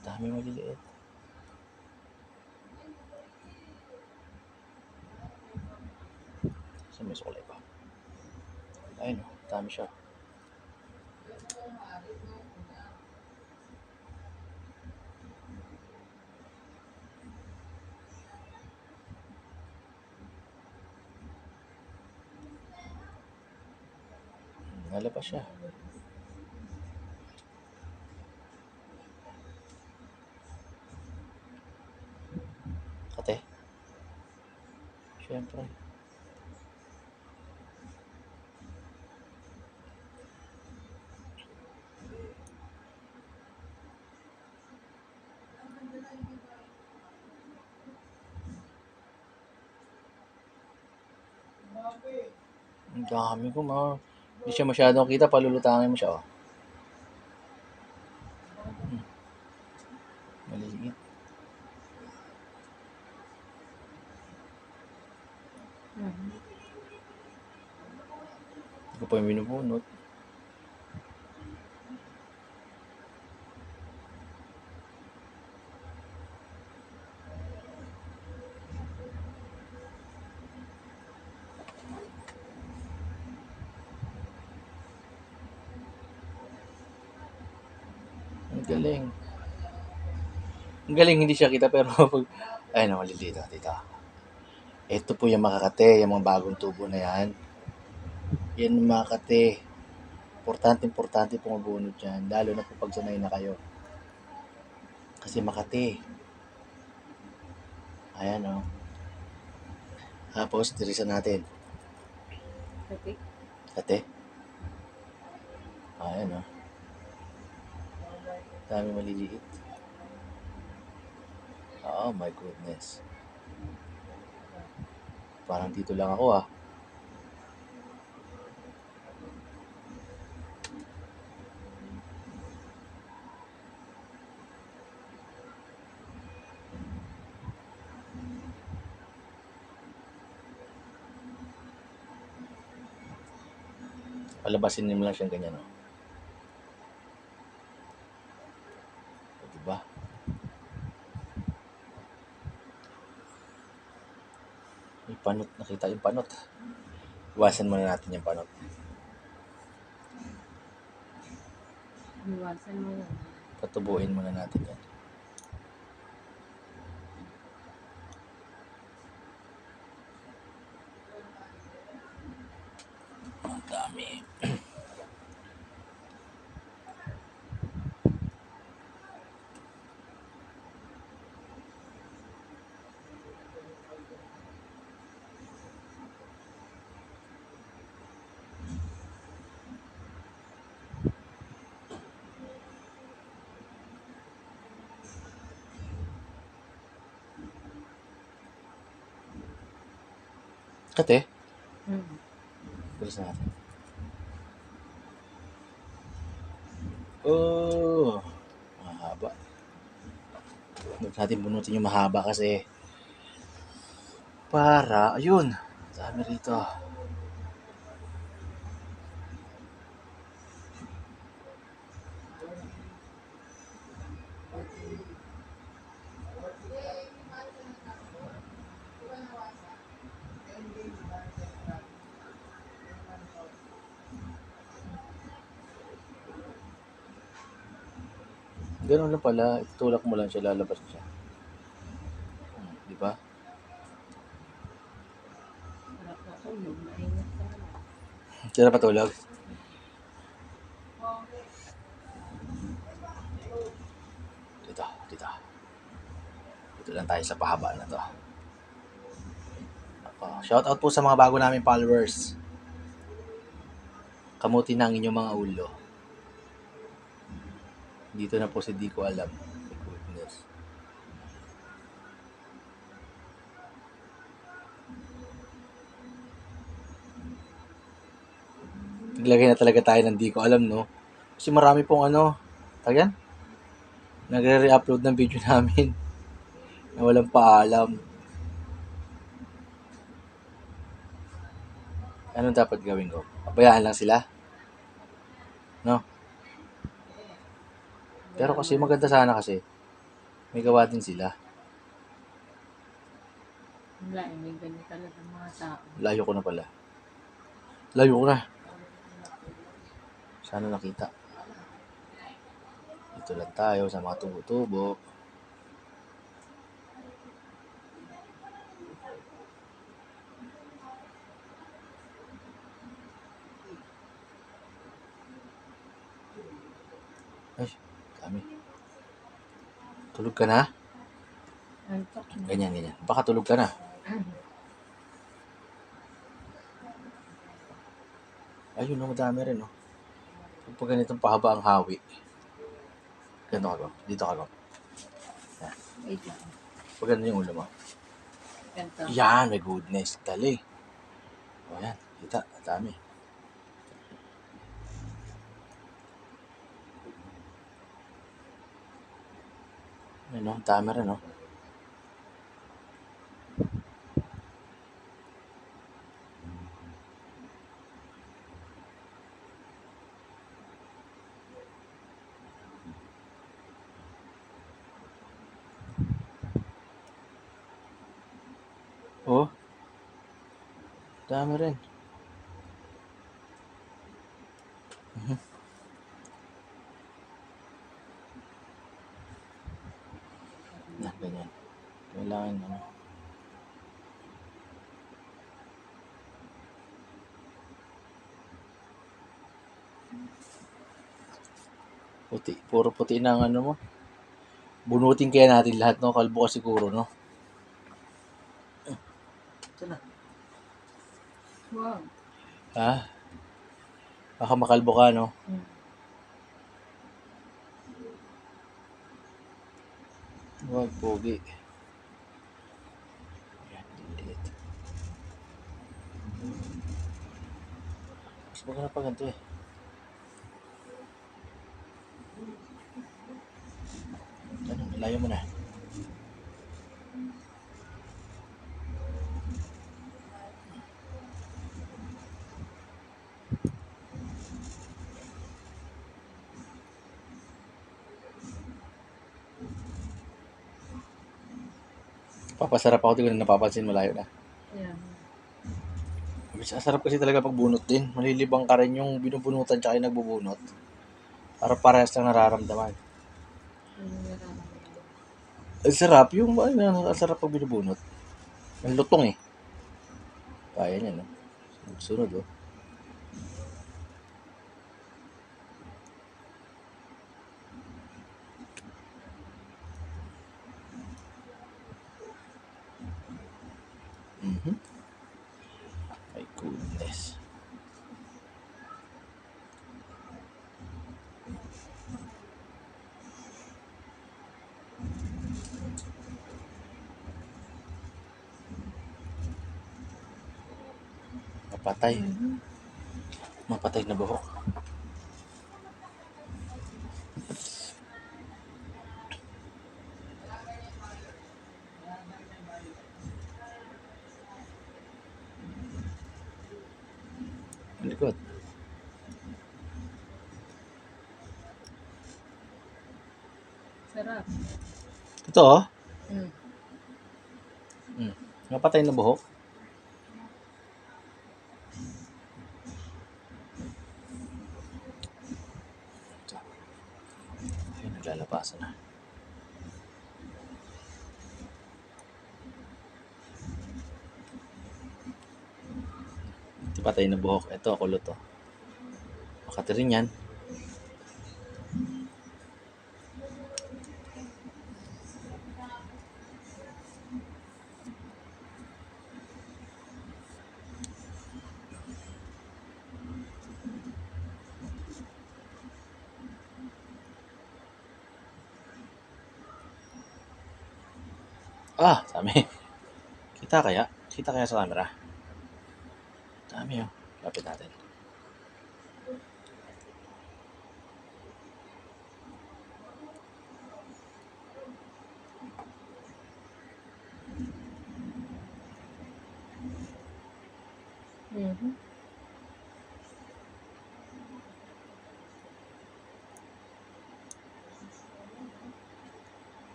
Dami maliliit. Saan may suklay pa? Ayun, dami siya. Nalabas siya. Kate. Siyempre. Ang dami ko hindi siya masyadong kita, palulutangin mo siya, oh. Maliliit. Hindi ko pa yung binubunot. Ang galing. Ang galing, hindi siya kita, pero pag... Ayun, maliliit, oh, dito. Ito po yung makakate, yung mga bagong tubo na yan. Yan yung makakate. Importante po mabunod dyan, lalo na po pag sanay na kayo. Kasi makati. Ayan, oh. Tapos, dirisan natin. Kate. Ayan, oh. Dami maliliit. Oh my goodness. Parang dito lang ako, ah. Palabasin mo lang siyang ganyan, oh. Diba? May panot, nakita yung panot. Iwasan muna natin yung panot. Iwasan mo yan. Patubuin muna natin yan. Ang dami. Kate, bilis natin. Oh, mahaba. Huwag natin bunutin yung mahaba kasi para, ayun, dami rito. Ganun lang pala, itulak mo lang siya, lalabas siya. Di ba? Sarap na tulog. Mainit ka naman. Sila patulog. Dito. Dito lang tayo sa pahaba na to. Shout out po sa mga bago naming followers. Kamuti na ang inyong mga ulo. Dito na po si Di ko alam. Goodness. Naglagay na talaga tayo ng di ko alam, no? Kasi marami pong tagan? Nagre-re-upload ng video namin na walang paalam. Anong dapat gawin ko? Pabayaan lang sila? No? Pero kasi maganda sana kasi May gawa din sila. Wala eh, may ganun talaga mga tao. Layo ko na pala. Layo ko na. Sana nakita. Dito lang tayo sa mga tubo-tubo. Ay, dami. Tulog ka na? Antok na. Ganyan, ganyan. Baka tulog ka na. Ayun, no, madami rin, no. Pag ganitong pahaba ang hawi. Ganito ka, Gop. Dito ka, Gop. Wait lang. Pag ganun yung ulo mo. Ganito. Yan, may goodness. Dali. O yan, kita. Dami. Ayun, no. Dami rin, no. Oh. Dami rin. Yan, ganyan. Kailangan, ano. Puti. Puro puti na ang ano mo. Bunutin kaya natin lahat, no? Kalbo ka siguro, no? Ito na. Wow. Ha? Baka makalbo ka, no? Wag, pogi. Yan, liit. Mas maganda pa ganito, eh. Ano, layo mo na. Papasarap ako, di ko na napapansin, malayo na. Ayan. Masarap kasi talaga pagbunot din. Malilibang ka rin yung binubunutan tsaka yung nagbubunot. Para parehas lang nararamdaman. Ano nararamdaman? Ang sarap yung, ano, ang sarap pag binubunot. Ang lutong, eh. Kaya niya, no? Sunod, oh. My goodness. Mapatay. Mapatay na buhok. Ang likod. Sarap. Ito, oh. Mm. Mapatay na buhok. Ito. Ayun, naglalabasan na. Ito, patay na buhok. Ito, kulot, oh. Makati rin yan. Ah, dami. Kita kaya? Kita kaya sa camera? Dami, oh. Lapit natin. Mhm.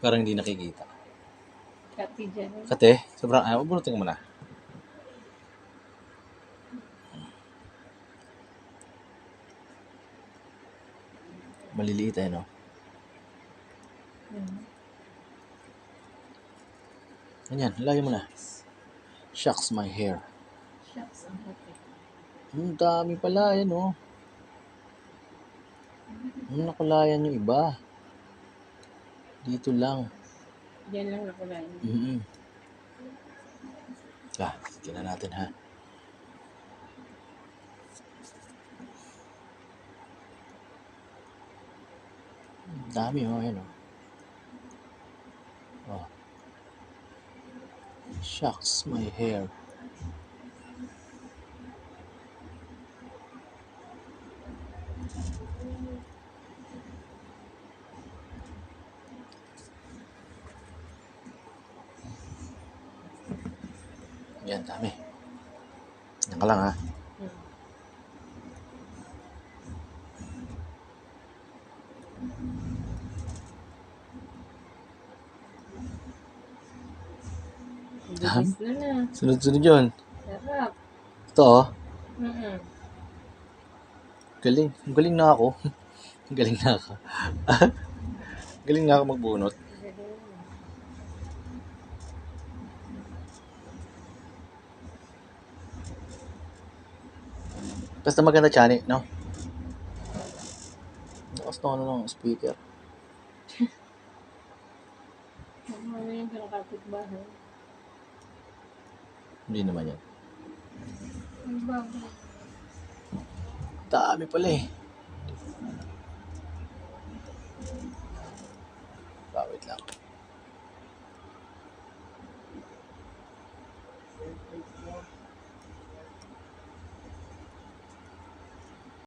Parang hindi nakikita. Kati dyan. Kate, sobrang bunutin mo na. Maliliit no? Mhm. Ganyan, layo mo na. Shucks my hair. Shucks, ang kati. Ang dami pala, oh. Nakulayan yung iba. Dito lang. Diyan lang nakulayan. Mm-mm. Tignan natin ha. Ang dami ayan oh. Oh. Shucks my hair. Yan, dami. Yan ka lang ha. Hmm. Bilis na. Sunod-sunod yun. Sarap. Ito oh. Mm-mm. Galing. Galing na ako. Galing na ako. Galing na ako magbunot. Basta maganda Chani, no? Lakas na ng speaker. Ano yung kapitbahay? Hindi naman yan. Ang bago. Dami pala eh.